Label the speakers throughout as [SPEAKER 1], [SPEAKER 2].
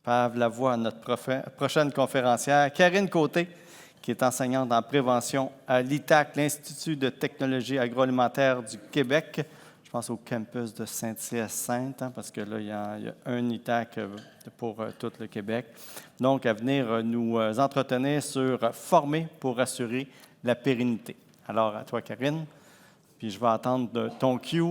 [SPEAKER 1] par la voix à notre prochaine conférencière, Karine Côté, qui est enseignante en prévention à l'ITAC, l'Institut de technologie agroalimentaire du Québec. Je pense au campus de Saint-Hyacinthe, parce que là, il y a un ITAC pour tout le Québec. Donc, à venir nous entretenir sur « Former pour assurer la pérennité ». Alors, à toi, Karine. Puis, je vais attendre ton cue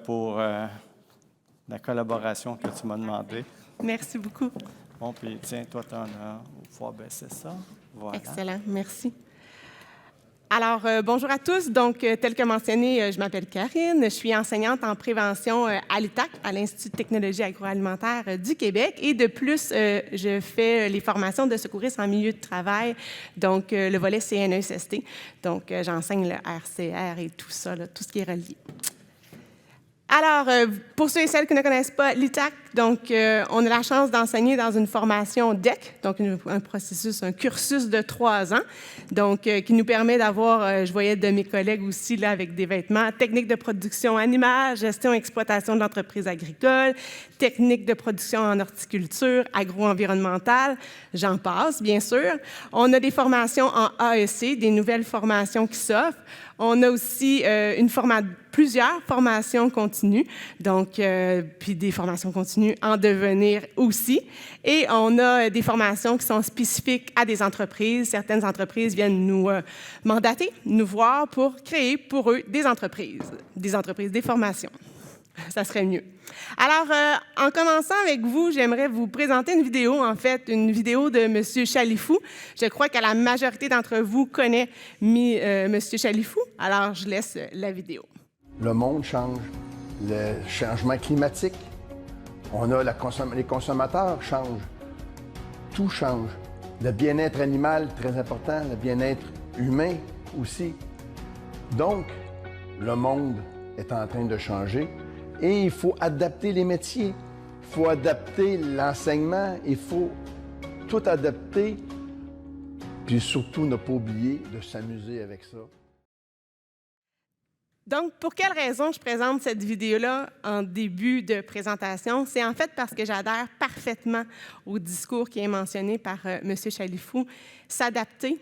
[SPEAKER 1] pour la collaboration que tu m'as demandé.
[SPEAKER 2] Merci beaucoup.
[SPEAKER 1] Bon, puis tiens, toi, tu en as au pouvoir baisser ça. Voilà.
[SPEAKER 2] Excellent, merci. Alors, bonjour à tous. Donc, tel que mentionné, je m'appelle Karine. Je suis enseignante en prévention à l'ITAC, à l'Institut de technologie agroalimentaire du Québec. Et de plus, je fais les formations de secouristes en milieu de travail, donc le volet CNESST. Donc, j'enseigne le RCR et tout ça, là, tout ce qui est relié. Alors, pour ceux et celles qui ne connaissent pas l'ITAC, donc, on a la chance d'enseigner dans une formation DEC, donc un processus, un cursus de 3 ans, donc, qui nous permet d'avoir, je voyais de mes collègues aussi, là, avec des vêtements, techniques de production animale, gestion et exploitation de l'entreprise agricole, techniques de production en horticulture, agro-environnementale, j'en passe, bien sûr. On a des formations en AEC, des nouvelles formations qui s'offrent. On a aussi plusieurs formations continues, donc, puis des formations continues en devenir aussi. Et on a des formations qui sont spécifiques à des entreprises. Certaines entreprises viennent nous mandater, nous voir pour créer pour eux des entreprises, des formations. Ça serait mieux. Alors, en commençant avec vous, j'aimerais vous présenter une vidéo, en fait, une vidéo de M. Chalifou. Je crois que la majorité d'entre vous connaît M. Chalifou. Alors, je laisse la vidéo.
[SPEAKER 3] Le monde change, le changement climatique, les consommateurs changent, tout change. Le bien-être animal, très important, le bien-être humain aussi. Donc, le monde est en train de changer. Et il faut adapter les métiers, il faut adapter l'enseignement, il faut tout adapter, puis surtout ne pas oublier de s'amuser avec ça.
[SPEAKER 2] Donc, pour quelle raison je présente cette vidéo-là en début de présentation? C'est en fait parce que j'adhère parfaitement au discours qui est mentionné par M. Chalifou, s'adapter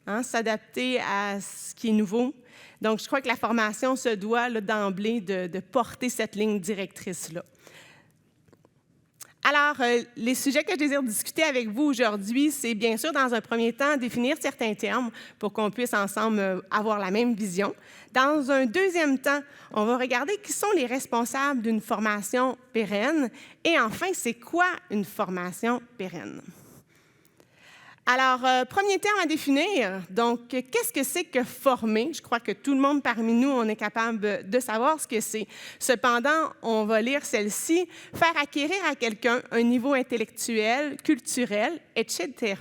[SPEAKER 2] à ce qui est nouveau. Donc, je crois que la formation se doit d'emblée de porter cette ligne directrice-là. Alors, les sujets que je désire discuter avec vous aujourd'hui, c'est bien sûr, dans un premier temps, définir certains termes pour qu'on puisse ensemble avoir la même vision. Dans un deuxième temps, on va regarder qui sont les responsables d'une formation pérenne. Et enfin, c'est quoi une formation pérenne? Alors, premier terme à définir, donc, qu'est-ce que c'est que former? Je crois que tout le monde parmi nous, on est capable de savoir ce que c'est. Cependant, on va lire celle-ci, faire acquérir à quelqu'un un niveau intellectuel, culturel, etc.,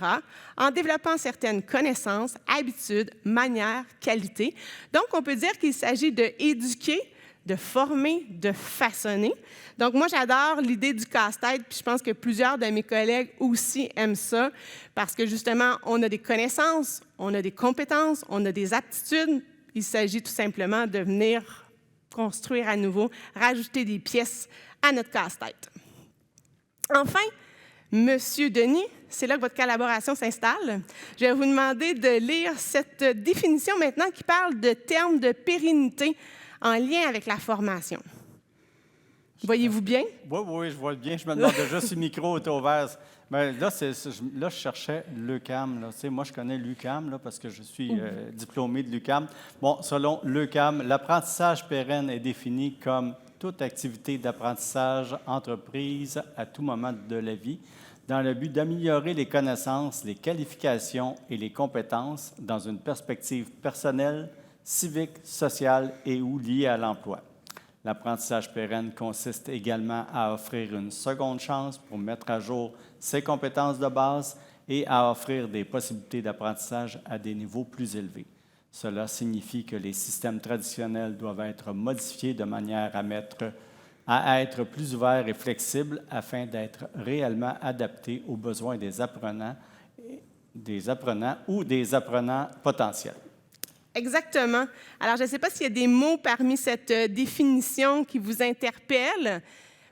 [SPEAKER 2] en développant certaines connaissances, habitudes, manières, qualités. Donc, on peut dire qu'il s'agit d'éduquer, de former, de façonner. Donc, moi, j'adore l'idée du casse-tête, puis je pense que plusieurs de mes collègues aussi aiment ça, parce que justement, on a des connaissances, on a des compétences, on a des aptitudes. Il s'agit tout simplement de venir construire à nouveau, rajouter des pièces à notre casse-tête. Enfin, Monsieur Denis, c'est là que votre collaboration s'installe. Je vais vous demander de lire cette définition maintenant qui parle de termes de pérennité en lien avec la formation. Voyez-vous bien?
[SPEAKER 1] Oui, je vois bien. Je me demande déjà si le micro est ouvert. Mais là, je cherchais l'UQAM. Moi, je connais l'UQAM parce que je suis diplômé de l'UQAM. Bon, selon l'UQAM, l'apprentissage pérenne est défini comme toute activité d'apprentissage entreprise à tout moment de la vie, dans le but d'améliorer les connaissances, les qualifications et les compétences dans une perspective personnelle, civique, sociale et ou liée à l'emploi. L'apprentissage pérenne consiste également à offrir une seconde chance pour mettre à jour ses compétences de base et à offrir des possibilités d'apprentissage à des niveaux plus élevés. Cela signifie que les systèmes traditionnels doivent être modifiés de manière à être plus ouverts et flexibles afin d'être réellement adaptés aux besoins des apprenants ou des apprenants potentiels.
[SPEAKER 2] Exactement. Alors, je ne sais pas s'il y a des mots parmi cette définition qui vous interpellent.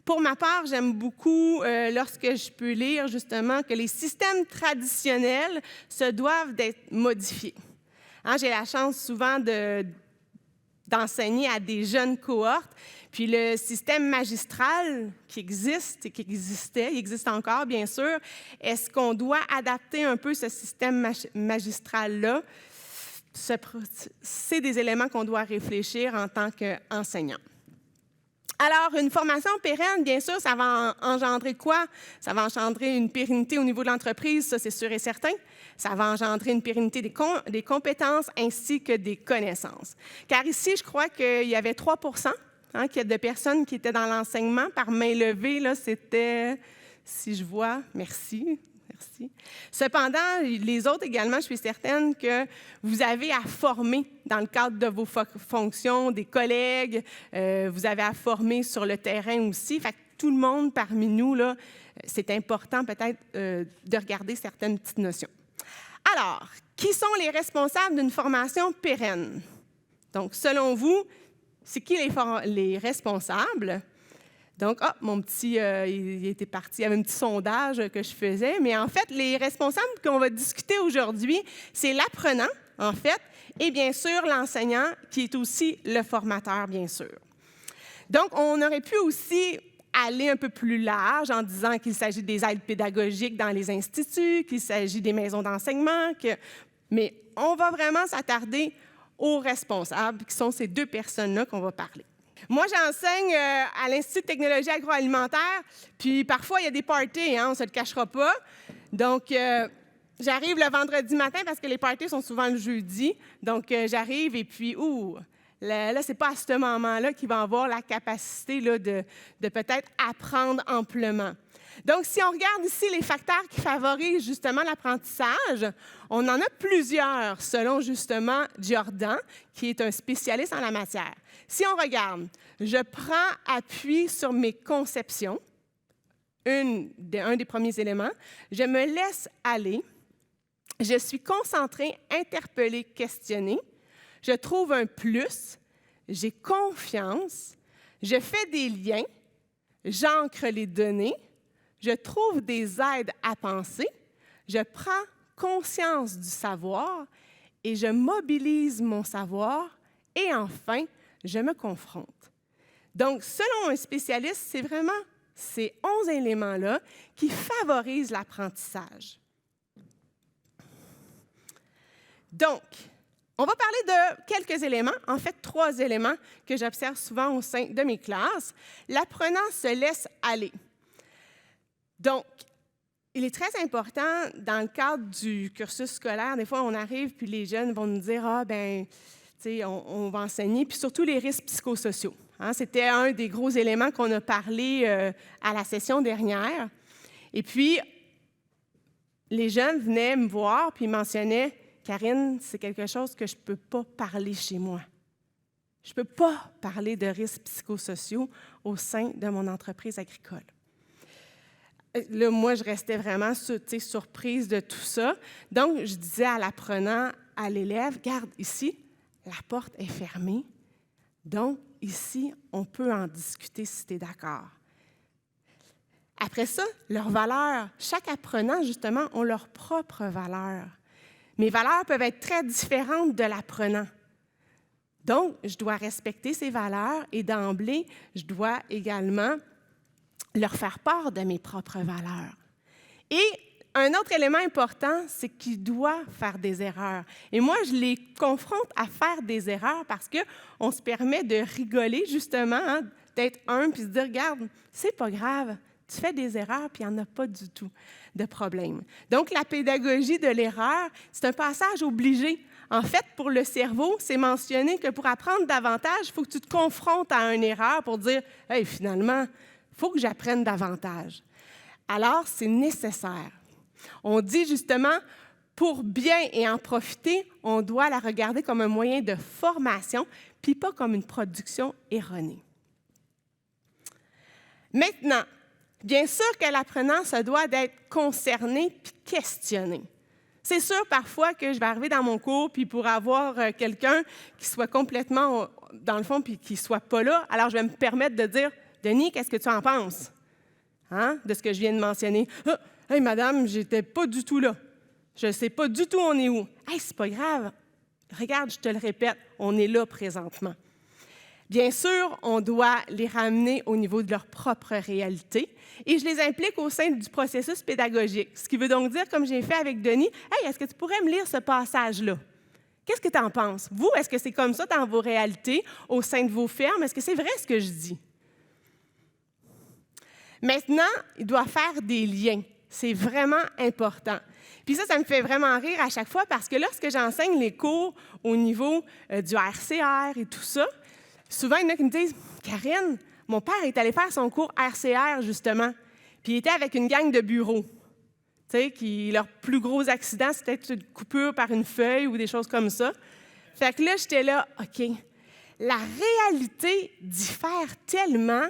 [SPEAKER 2] pour ma part, j'aime beaucoup lorsque je peux lire justement que les systèmes traditionnels se doivent d'être modifiés. Hein, j'ai la chance souvent d'enseigner à des jeunes cohortes, puis le système magistral qui existe et qui existait, il existe encore bien sûr, est-ce qu'on doit adapter un peu ce système magistral-là? C'est des éléments qu'on doit réfléchir en tant qu'enseignant. Alors, une formation pérenne, bien sûr, ça va engendrer quoi? Ça va engendrer une pérennité au niveau de l'entreprise, ça c'est sûr et certain. Ça va engendrer une pérennité des compétences ainsi que des connaissances. Car ici, je crois qu'il y avait 3 de personnes qui étaient dans l'enseignement. Par main levée, là, c'était, si je vois, merci. Merci. Cependant, les autres également, je suis certaine que vous avez à former dans le cadre de vos fonctions, des collègues, vous avez à former sur le terrain aussi. Fait que tout le monde parmi nous, là, c'est important peut-être de regarder certaines petites notions. Alors, qui sont les responsables d'une formation pérenne? Donc, selon vous, c'est qui les responsables? Donc, mon petit, il était parti, il y avait un petit sondage que je faisais, mais en fait, les responsables qu'on va discuter aujourd'hui, c'est l'apprenant, en fait, et bien sûr l'enseignant, qui est aussi le formateur, bien sûr. Donc, on aurait pu aussi aller un peu plus large en disant qu'il s'agit des aides pédagogiques dans les instituts, qu'il s'agit des maisons d'enseignement, mais on va vraiment s'attarder aux responsables, qui sont ces deux personnes-là qu'on va parler. Moi, j'enseigne à l'Institut de technologie agroalimentaire, puis parfois, il y a des parties, hein, on ne se le cachera pas. Donc, j'arrive le vendredi matin parce que les parties sont souvent le jeudi. Donc, j'arrive et puis, là, ce n'est pas à ce moment-là qu'il va avoir la capacité là, de peut-être apprendre amplement. Donc, si on regarde ici les facteurs qui favorisent justement l'apprentissage, on en a plusieurs selon justement Jordan, qui est un spécialiste en la matière. Si on regarde, je prends appui sur mes conceptions, un des premiers éléments, je me laisse aller, je suis concentrée, interpellée, questionnée, je trouve un plus, j'ai confiance, je fais des liens, j'ancre les données, je trouve des aides à penser, je prends conscience du savoir et je mobilise mon savoir et enfin, je me confronte. Donc, selon un spécialiste, c'est vraiment ces 11 éléments-là qui favorisent l'apprentissage. Donc, on va parler de quelques éléments, en fait 3 éléments que j'observe souvent au sein de mes classes. L'apprenant se laisse aller. Donc, il est très important dans le cadre du cursus scolaire, des fois on arrive puis les jeunes vont nous dire « Ah, bien, tu sais, on va enseigner », puis surtout les risques psychosociaux. Hein, c'était un des gros éléments qu'on a parlé à la session dernière. Et puis, les jeunes venaient me voir puis mentionnaient « Karine, c'est quelque chose que je ne peux pas parler chez moi. Je ne peux pas parler de risques psychosociaux au sein de mon entreprise agricole. » Là, moi, je restais vraiment surprise de tout ça. Donc, je disais à l'apprenant, à l'élève, « Regarde, ici, la porte est fermée. Donc, ici, on peut en discuter si tu es d'accord. » Après ça, leurs valeurs. Chaque apprenant, justement, ont leurs propres valeurs. Mes valeurs peuvent être très différentes de l'apprenant. Donc, je dois respecter ces valeurs et d'emblée, je dois également leur faire part de mes propres valeurs. Et un autre élément important, c'est qu'ils doivent faire des erreurs. Et moi, je les confronte à faire des erreurs parce qu'on se permet de rigoler, justement, hein, d'être humble puis se dire, regarde, c'est pas grave, tu fais des erreurs puis il n'y en a pas du tout de problème. Donc, la pédagogie de l'erreur, c'est un passage obligé. En fait, pour le cerveau, c'est mentionné que pour apprendre davantage, il faut que tu te confrontes à une erreur pour dire, hey, finalement, il faut que j'apprenne davantage. Alors, c'est nécessaire. On dit justement, pour bien et en profiter, on doit la regarder comme un moyen de formation, puis pas comme une production erronée. Maintenant, bien sûr que l'apprenant se doit d'être concerné puis questionné. C'est sûr parfois que je vais arriver dans mon cours puis pour avoir quelqu'un qui soit complètement dans le fond puis qui ne soit pas là, alors je vais me permettre de dire Denis, qu'est-ce que tu en penses? Hein, de ce que je viens de mentionner. Ah, hey, madame, j'étais pas du tout là. Je ne sais pas du tout on est où. Hey, c'est pas grave. Regarde, je te le répète, on est là présentement. Bien sûr, on doit les ramener au niveau de leur propre réalité et je les implique au sein du processus pédagogique. Ce qui veut donc dire, comme j'ai fait avec Denis, « Hey, est-ce que tu pourrais me lire ce passage-là? Qu'est-ce que tu en penses? Vous, est-ce que c'est comme ça dans vos réalités, au sein de vos fermes? Est-ce que c'est vrai ce que je dis? » Maintenant, il doit faire des liens. C'est vraiment important. Puis ça me fait vraiment rire à chaque fois parce que lorsque j'enseigne les cours au niveau du RCR et tout ça, souvent, il y en a qui me disent « Karine, mon père est allé faire son cours RCR, justement, puis il était avec une gang de bureaux. Tu sais, leur plus gros accident, c'était peut-être une coupure par une feuille ou des choses comme ça. Fait que là, j'étais là, OK, la réalité diffère tellement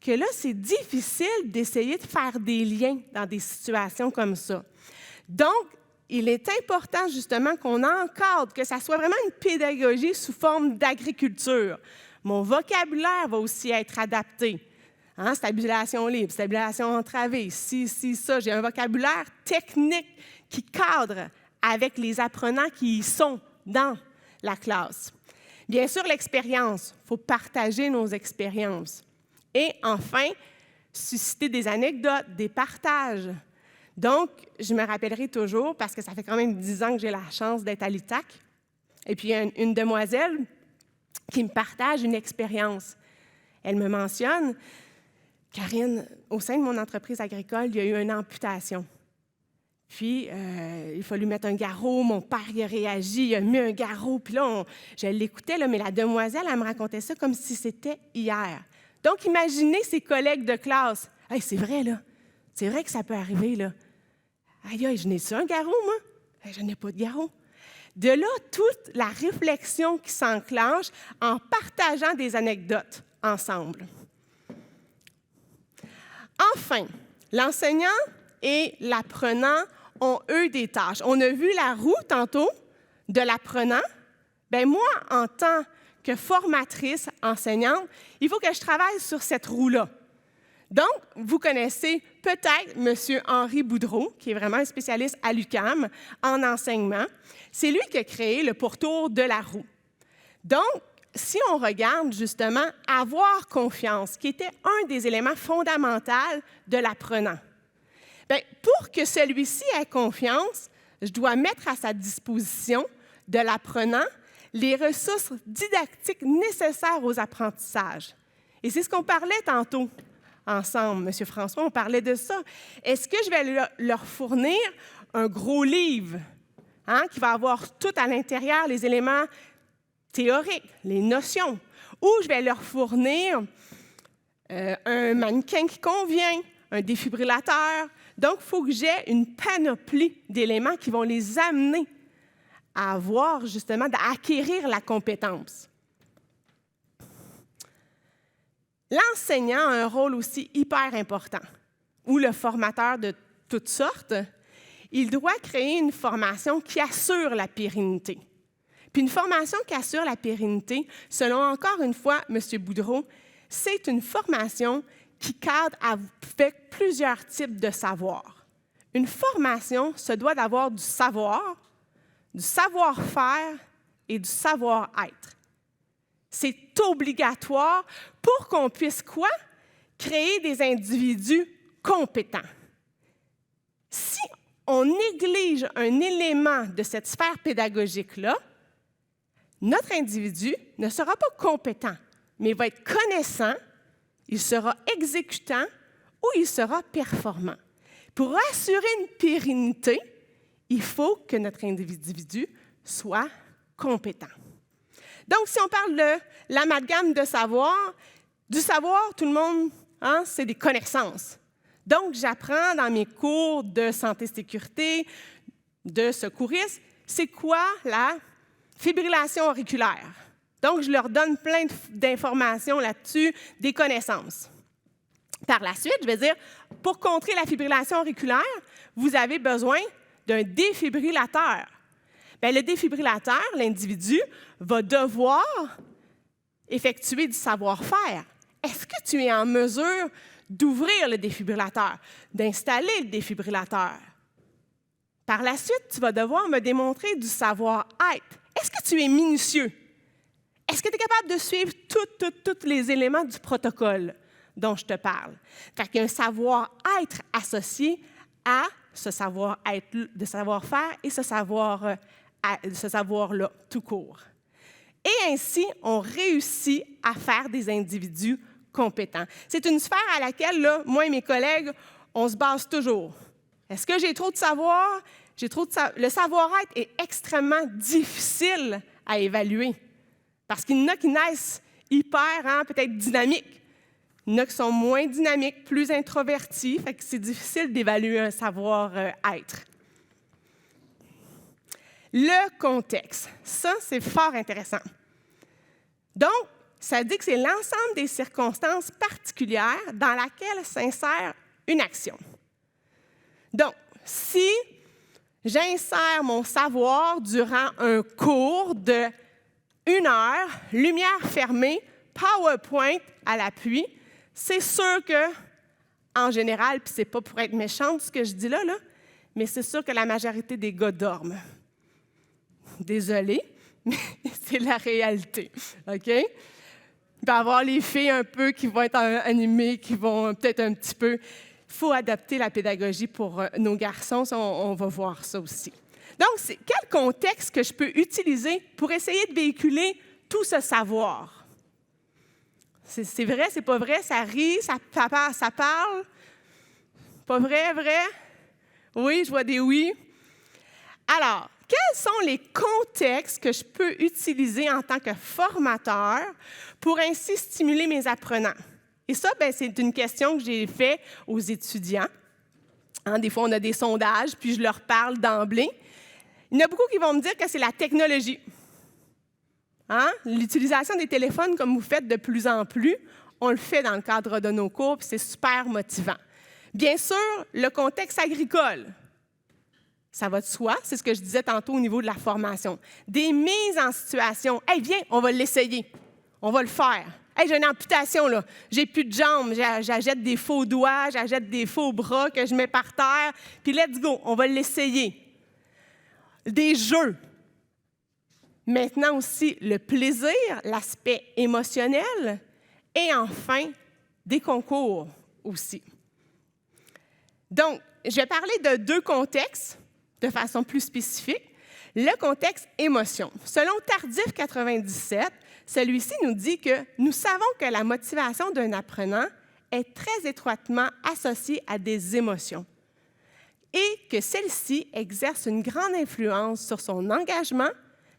[SPEAKER 2] que là, c'est difficile d'essayer de faire des liens dans des situations comme ça. Donc, il est important justement qu'on encadre, que ça soit vraiment une pédagogie sous forme d'agriculture. Mon vocabulaire va aussi être adapté. Hein, stabulation libre, stabulation entravée, ça. J'ai un vocabulaire technique qui cadre avec les apprenants qui y sont dans la classe. Bien sûr, l'expérience. Il faut partager nos expériences. Et enfin, susciter des anecdotes, des partages. Donc, je me rappellerai toujours, parce que ça fait quand même 10 ans que j'ai la chance d'être à l'ITAC, et puis il y a une demoiselle qui me partage une expérience. Elle me mentionne, « Karine, au sein de mon entreprise agricole, il y a eu une amputation. Puis, il a fallu mettre un garrot, mon père il a réagi, il a mis un garrot, puis là, je l'écoutais, là, mais la demoiselle, elle me racontait ça comme si c'était hier. Donc, imaginez ses collègues de classe. « Hey, c'est vrai, là. C'est vrai que ça peut arriver, là. Aïe, aïe, je n'ai-tu un garrot, moi? Hey, je n'ai pas de garrot. » De là, toute la réflexion qui s'enclenche en partageant des anecdotes ensemble. Enfin, l'enseignant et l'apprenant ont, eux, des tâches. On a vu la roue, tantôt, de l'apprenant. Bien, moi, en tant que formatrice, enseignante, il faut que je travaille sur cette roue-là. Donc, vous connaissez peut-être M. Henri Boudreau, qui est vraiment un spécialiste à l'UQAM en enseignement. C'est lui qui a créé le pourtour de la roue. Donc, si on regarde justement avoir confiance, qui était un des éléments fondamentaux de l'apprenant, bien, pour que celui-ci ait confiance, je dois mettre à sa disposition de l'apprenant les ressources didactiques nécessaires aux apprentissages. Et c'est ce qu'on parlait tantôt ensemble, M. François, on parlait de ça. Est-ce que je vais leur fournir un gros livre qui va avoir tout à l'intérieur les éléments théoriques, les notions, ou je vais leur fournir un mannequin qui convient, un défibrillateur. Donc, il faut que j'ai une panoplie d'éléments qui vont les amener à avoir, justement, à acquérir la compétence. L'enseignant a un rôle aussi hyper important, ou le formateur de toutes sortes. Il doit créer une formation qui assure la pérennité. Puis une formation qui assure la pérennité, selon encore une fois M. Boudreau, c'est une formation qui cadre avec plusieurs types de savoirs. Une formation se doit d'avoir du savoir-faire et du savoir-être. C'est obligatoire pour qu'on puisse quoi? Créer des individus compétents. Si on néglige un élément de cette sphère pédagogique-là, notre individu ne sera pas compétent, mais il va être connaissant, il sera exécutant ou il sera performant. Pour assurer une pérennité, il faut que notre individu soit compétent. Donc, si on parle de l'amalgame de savoir, du savoir, tout le monde, c'est des connaissances. Donc, j'apprends dans mes cours de santé-sécurité, de secourisme, c'est quoi la fibrillation auriculaire. Donc, je leur donne plein d'informations là-dessus, des connaissances. Par la suite, je vais dire, pour contrer la fibrillation auriculaire, vous avez besoin d'un défibrillateur. Bien, le défibrillateur, l'individu, va devoir effectuer du savoir-faire, est-ce que tu es en mesure d'ouvrir le défibrillateur, d'installer le défibrillateur? Par la suite, tu vas devoir me démontrer du savoir-être. Est-ce que tu es minutieux? Est-ce que tu es capable de suivre tous les éléments du protocole dont je te parle? Fait qu'il y a un savoir-être associé à ce savoir-être, de savoir-faire et ce savoir-là tout court. Et ainsi, on réussit à faire des individus compétents. C'est une sphère à laquelle, là, moi et mes collègues, on se base toujours. Est-ce que j'ai trop de savoir? Le savoir-être est extrêmement difficile à évaluer parce qu'il y en a qui naissent hyper, peut-être dynamiques. Il y en a qui sont moins dynamiques, plus introvertis, fait que c'est difficile d'évaluer un savoir-être. Le contexte, ça, c'est fort intéressant. Donc, ça dit que c'est l'ensemble des circonstances particulières dans lesquelles s'insère une action. Donc, si j'insère mon savoir durant un cours de 1 heure, lumière fermée, PowerPoint à l'appui, c'est sûr que, en général, puis c'est pas pour être méchante ce que je dis là, mais c'est sûr que la majorité des gars dorment. Désolée, mais c'est la réalité, OK? Il va y avoir les filles un peu qui vont être animées, qui vont peut-être un petit peu... Il faut adapter la pédagogie pour nos garçons, ça, on va voir ça aussi. Donc, quel contexte que je peux utiliser pour essayer de véhiculer tout ce savoir? C'est vrai, c'est pas vrai, ça rit, ça parle. Pas vrai, vrai? Oui, je vois des oui. Alors, quels sont les contextes que je peux utiliser en tant que formateur pour ainsi stimuler mes apprenants? Et ça, c'est une question que j'ai faite aux étudiants. Des fois, on a des sondages, puis je leur parle d'emblée. Il y en a beaucoup qui vont me dire que c'est la technologie. L'utilisation des téléphones, comme vous faites de plus en plus, on le fait dans le cadre de nos cours, puis c'est super motivant. Bien sûr, le contexte agricole. Ça va de soi, c'est ce que je disais tantôt au niveau de la formation. Des mises en situation. « Hey, viens, on va l'essayer. On va le faire. Hey, j'ai une amputation, là. J'ai plus de jambes. J'achète des faux doigts, j'achète des faux bras que je mets par terre. Puis let's go, on va l'essayer. » Des jeux. Maintenant aussi, le plaisir, l'aspect émotionnel. Et enfin, des concours aussi. Donc, je vais parler de 2 contextes de façon plus spécifique. Le contexte émotion. Selon Tardif 97, celui-ci nous dit que nous savons que la motivation d'un apprenant est très étroitement associée à des émotions et que celles-ci exercent une grande influence sur son engagement,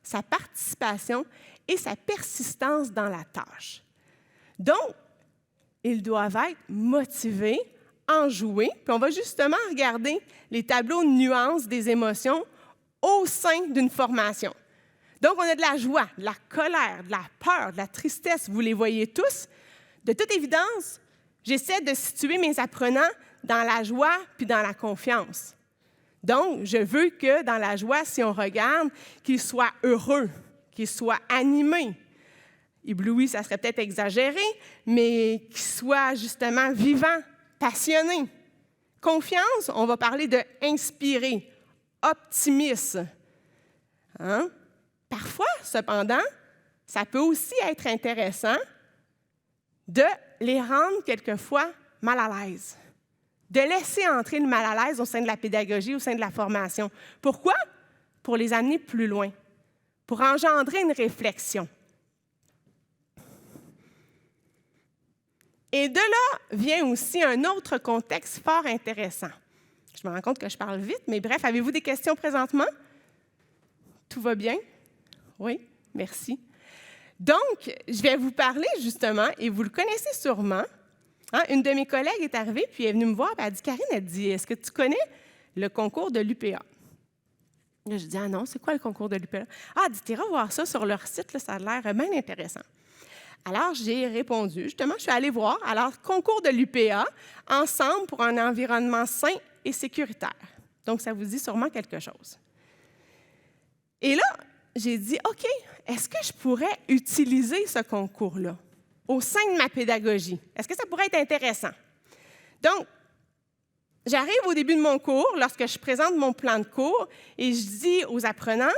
[SPEAKER 2] sa participation et sa persistance dans la tâche. Donc, ils doivent être motivés, enjoués, puis on va justement regarder les tableaux de nuances des émotions au sein d'une formation. Donc, on a de la joie, de la colère, de la peur, de la tristesse, vous les voyez tous. De toute évidence, j'essaie de situer mes apprenants dans la joie puis dans la confiance. Donc, je veux que dans la joie, si on regarde, qu'ils soient heureux, qu'ils soient animés. Éblouis, ça serait peut-être exagéré, mais qu'ils soient justement vivants, passionnés. Confiance, on va parler de inspirer, optimisme. Parfois, cependant, ça peut aussi être intéressant de les rendre quelquefois mal à l'aise, de laisser entrer le mal à l'aise au sein de la pédagogie, au sein de la formation. Pourquoi? Pour les amener plus loin, pour engendrer une réflexion. Et de là vient aussi un autre contexte fort intéressant. Je me rends compte que je parle vite, mais bref, avez-vous des questions présentement? Tout va bien? Oui, merci. Donc, je vais vous parler justement, et vous le connaissez sûrement. Une de mes collègues est arrivée, puis elle est venue me voir, puis elle a dit, Karine, elle dit, est-ce que tu connais le concours de l'UPA? Là, je dis, ah non, c'est quoi le concours de l'UPA? Ah, elle dit, t'iras voir ça sur leur site, là, ça a l'air bien intéressant. Alors, j'ai répondu, justement, je suis allée voir. Alors, concours de l'UPA, ensemble pour un environnement sain et sécuritaire. Donc, ça vous dit sûrement quelque chose. Et là, j'ai dit, OK, est-ce que je pourrais utiliser ce concours-là au sein de ma pédagogie. Est-ce que ça pourrait être intéressant? Donc, j'arrive au début de mon cours, lorsque je présente mon plan de cours, et je dis aux apprenants,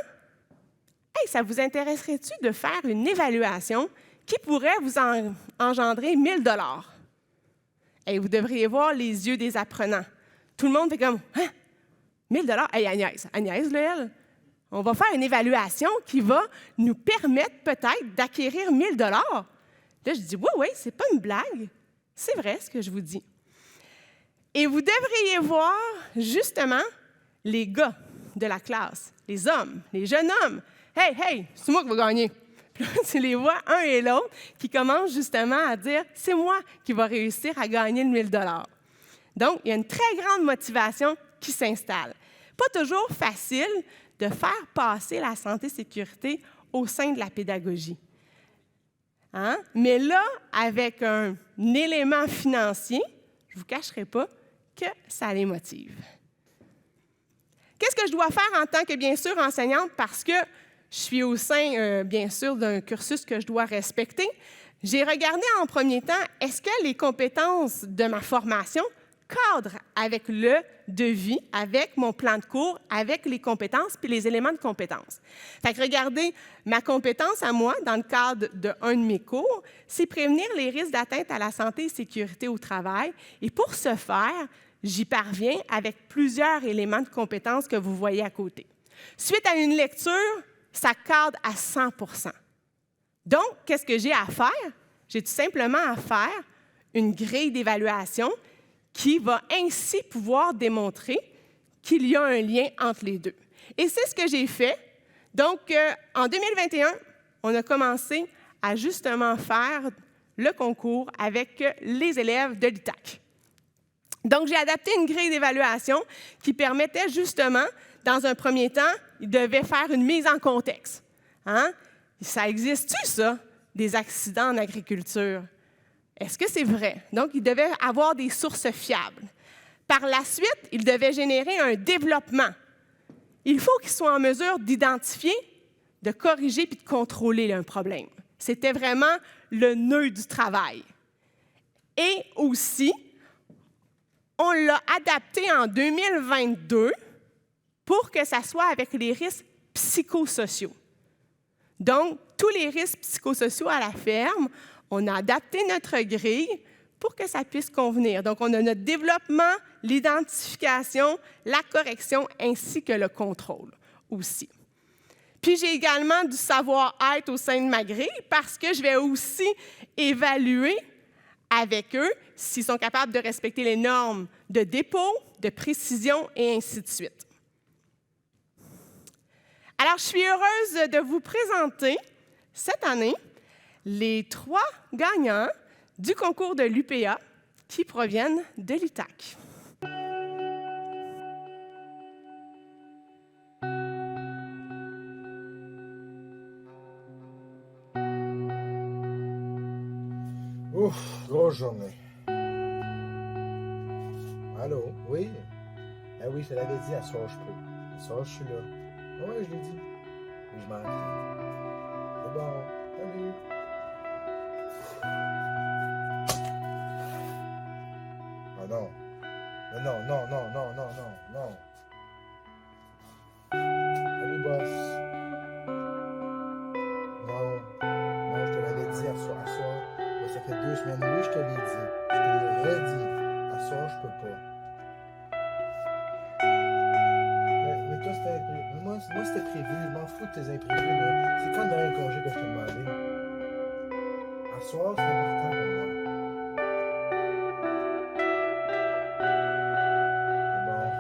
[SPEAKER 2] « Hey, ça vous intéresserait-tu de faire une évaluation qui pourrait vous engendrer 1 000 $? Et vous devriez voir les yeux des apprenants. Tout le monde fait comme, « Hein? 1 000 $? Hey, Agnès, là, elle, on va faire une évaluation qui va nous permettre peut-être d'acquérir 1 000 $. Là, je dis, oui, c'est pas une blague. C'est vrai ce que je vous dis. Et vous devriez voir justement les gars de la classe, les hommes, les jeunes hommes. Hey, c'est moi qui vais gagner. Puis là, tu les vois un et l'autre qui commencent justement à dire, c'est moi qui vais réussir à gagner le 1 000 $. Donc, il y a une très grande motivation qui s'installe. Pas toujours facile de faire passer la santé-sécurité au sein de la pédagogie. Hein? Mais là, avec un élément financier, je ne vous cacherai pas que ça les motive. Qu'est-ce que je dois faire en tant que, bien sûr, enseignante? Parce que je suis au sein, bien sûr, d'un cursus que je dois respecter. J'ai regardé en premier temps, est-ce que les compétences de ma formation cadrent avec le devis, avec mon plan de cours, avec les compétences puis les éléments de compétences. Fait que regardez, ma compétence à moi, dans le cadre d'un de mes cours, c'est prévenir les risques d'atteinte à la santé et sécurité au travail. Et pour ce faire, j'y parviens avec plusieurs éléments de compétences que vous voyez à côté. Suite à une lecture, ça cadre à 100 %. Donc, qu'est-ce que j'ai à faire? J'ai tout simplement à faire une grille d'évaluation qui va ainsi pouvoir démontrer qu'il y a un lien entre les deux. Et c'est ce que j'ai fait. Donc, en 2021, on a commencé à justement faire le concours avec les élèves de l'ITAC. Donc, j'ai adapté une grille d'évaluation qui permettait justement, dans un premier temps, ils devaient faire une mise en contexte. Hein? Ça existe-tu, ça, des accidents en agriculture? Est-ce que c'est vrai? Donc, ils devaient avoir des sources fiables. Par la suite, ils devaient générer un développement. Il faut qu'ils soient en mesure d'identifier, de corriger puis de contrôler un problème. C'était vraiment le nœud du travail. Et aussi, on l'a adapté en 2022 pour que ça soit avec les risques psychosociaux. Donc, tous les risques psychosociaux à la ferme, on a adapté notre grille pour que ça puisse convenir. Donc, on a notre développement, l'identification, la correction ainsi que le contrôle aussi. Puis, j'ai également du savoir-être au sein de ma grille parce que je vais aussi évaluer avec eux s'ils sont capables de respecter les normes de dépôt, de précision et ainsi de suite. Alors, je suis heureuse de vous présenter cette année les 3 gagnants du concours de l'UPA qui proviennent de l'ITAC.
[SPEAKER 4] Ouf, grosse journée. Allô, oui? Ah oui, je te l'avais dit, à soir je peux. À soir je suis là. Oui, je l'ai dit. Mais je m'en fous. C'est bon. Salut. Oh non. Non. Salut, boss. Non, je te l'avais dit à soir. Là, ça fait 2 semaines. Oui, je te l'ai dit. Je te l'ai redit. À soir, je peux pas. Mais toi, c'était imprévu. Moi, c'était prévu. Je m'en fous de tes imprévus, là. C'est quand dans un congé que je t'ai demandé. À soir, c'est important pour moi. C'est bon.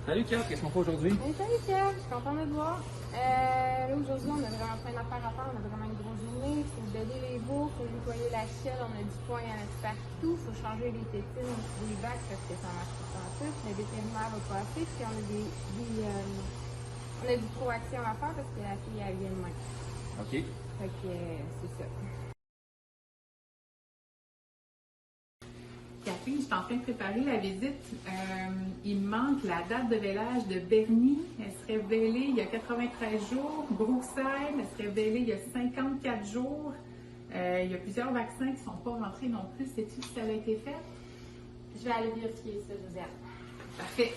[SPEAKER 5] Salut Kat, qu'est-ce qu'on fait aujourd'hui?
[SPEAKER 6] Salut Pierre, je suis contente de te voir. Là, aujourd'hui, on a vraiment plein d'affaires à faire. On a vraiment une grosse journée. Il faut beder les veaux, il faut nettoyer la chienne. On a du foin, il y en a partout. Il faut changer les tétines des vaches parce que ça marche pas en tout. Le vétérinaire va passer. Puis on a on a du proaction à faire parce que la fille, elle vient de même.
[SPEAKER 5] OK.
[SPEAKER 6] Fait que c'est ça.
[SPEAKER 7] Catherine, je suis en train de préparer la visite. Il me manque la date de vélage de Bernie. Elle serait vélée il y a 93 jours. Brookside, elle serait vélée il y a 54 jours. Il y a plusieurs vaccins qui ne sont pas rentrés non plus. Sais-tu si ça a été fait?
[SPEAKER 6] Je vais aller vérifier ça, Josiane.
[SPEAKER 7] Parfait.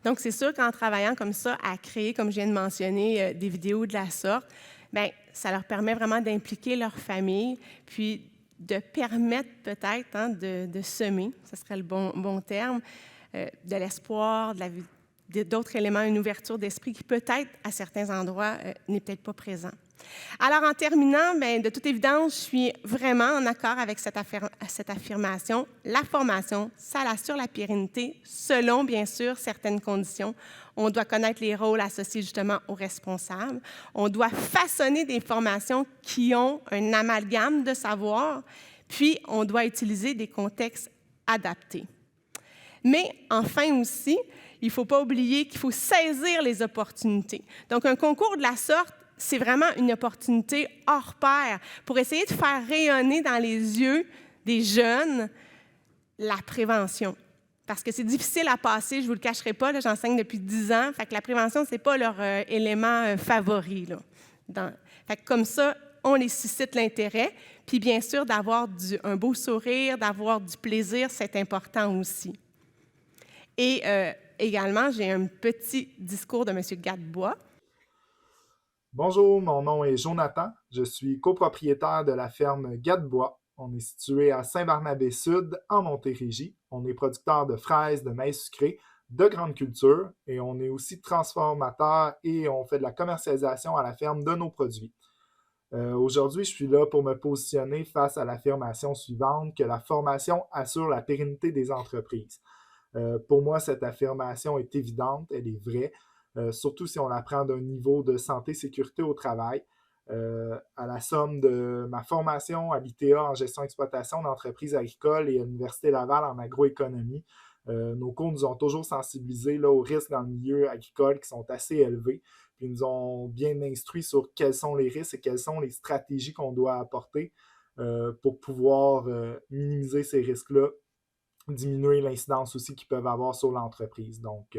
[SPEAKER 2] Donc, c'est sûr qu'en travaillant comme ça, à créer, comme je viens de mentionner, des vidéos de la sorte, bien, ça leur permet vraiment d'impliquer leur famille, puis de permettre peut-être de semer, ce serait le bon terme, de l'espoir, d'autres éléments, une ouverture d'esprit qui peut-être, à certains endroits, n'est peut-être pas présent. Alors, en terminant, bien, de toute évidence, je suis vraiment en accord avec cette affirmation. La formation, ça assure la pérennité selon, bien sûr, certaines conditions. On doit connaître les rôles associés justement aux responsables. On doit façonner des formations qui ont un amalgame de savoir, puis on doit utiliser des contextes adaptés. Mais enfin aussi, il ne faut pas oublier qu'il faut saisir les opportunités. Donc, un concours de la sorte, c'est vraiment une opportunité hors pair pour essayer de faire rayonner dans les yeux des jeunes la prévention. Parce que c'est difficile à passer, je ne vous le cacherai pas, là, j'enseigne depuis 10 ans, fait que la prévention, ce n'est pas leur élément favori. Là. Fait que comme ça, on les suscite l'intérêt, puis bien sûr, d'avoir un beau sourire, d'avoir du plaisir, c'est important aussi. Et également, j'ai un petit discours de M. Gadebois.
[SPEAKER 5] Bonjour, mon nom est Jonathan. Je suis copropriétaire de la ferme Gadebois. On est situé à Saint-Barnabé-Sud, en Montérégie. On est producteur de fraises, de maïs sucré, de grande culture et on est aussi transformateur et on fait de la commercialisation à la ferme de nos produits. Aujourd'hui, je suis là pour me positionner face à l'affirmation suivante que la formation assure la pérennité des entreprises. Pour moi, cette affirmation est évidente, elle est vraie. Surtout si on la prend d'un niveau de santé-sécurité au travail. À la somme de ma formation à l'ITA en gestion-exploitation d'entreprises agricoles et à l'Université Laval en agroéconomie, nos cours nous ont toujours sensibilisés là, aux risques dans le milieu agricole qui sont assez élevés, puis nous ont bien instruits sur quels sont les risques et quelles sont les stratégies qu'on doit apporter pour pouvoir minimiser ces risques-là, diminuer l'incidence aussi qu'ils peuvent avoir sur l'entreprise. Donc,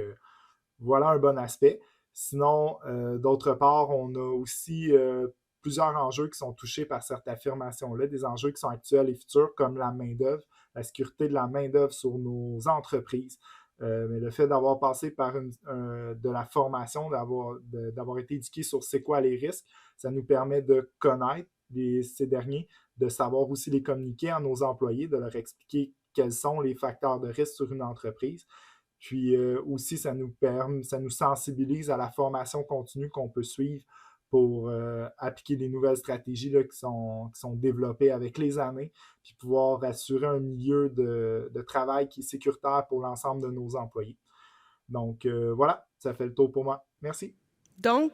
[SPEAKER 5] voilà un bon aspect. Sinon, d'autre part, on a aussi plusieurs enjeux qui sont touchés par cette affirmation-là, des enjeux qui sont actuels et futurs, comme la main-d'œuvre, la sécurité de la main-d'œuvre sur nos entreprises. Mais le fait d'avoir passé par de la formation, d'avoir été éduqué sur c'est quoi les risques, ça nous permet de connaître ces derniers, de savoir aussi les communiquer à nos employés, de leur expliquer quels sont les facteurs de risque sur une entreprise. Puis aussi, ça nous sensibilise à la formation continue qu'on peut suivre pour appliquer des nouvelles stratégies là, qui sont développées avec les années, puis pouvoir assurer un milieu de travail qui est sécuritaire pour l'ensemble de nos employés. Donc voilà, ça fait le tour pour moi. Merci.
[SPEAKER 2] Donc,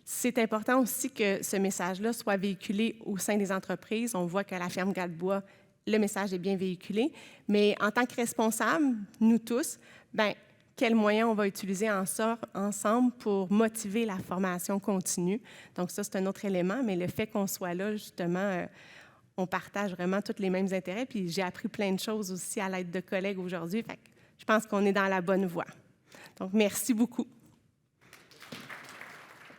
[SPEAKER 2] c'est important aussi que ce message-là soit véhiculé au sein des entreprises. On voit qu'à la ferme Gadebois, le message est bien véhiculé, mais en tant que responsables, nous tous, bien, quels moyens on va utiliser ensemble pour motiver la formation continue. Donc ça, c'est un autre élément, mais le fait qu'on soit là, justement, on partage vraiment tous les mêmes intérêts, puis j'ai appris plein de choses aussi à l'aide de collègues aujourd'hui, fait que je pense qu'on est dans la bonne voie. Donc, merci beaucoup.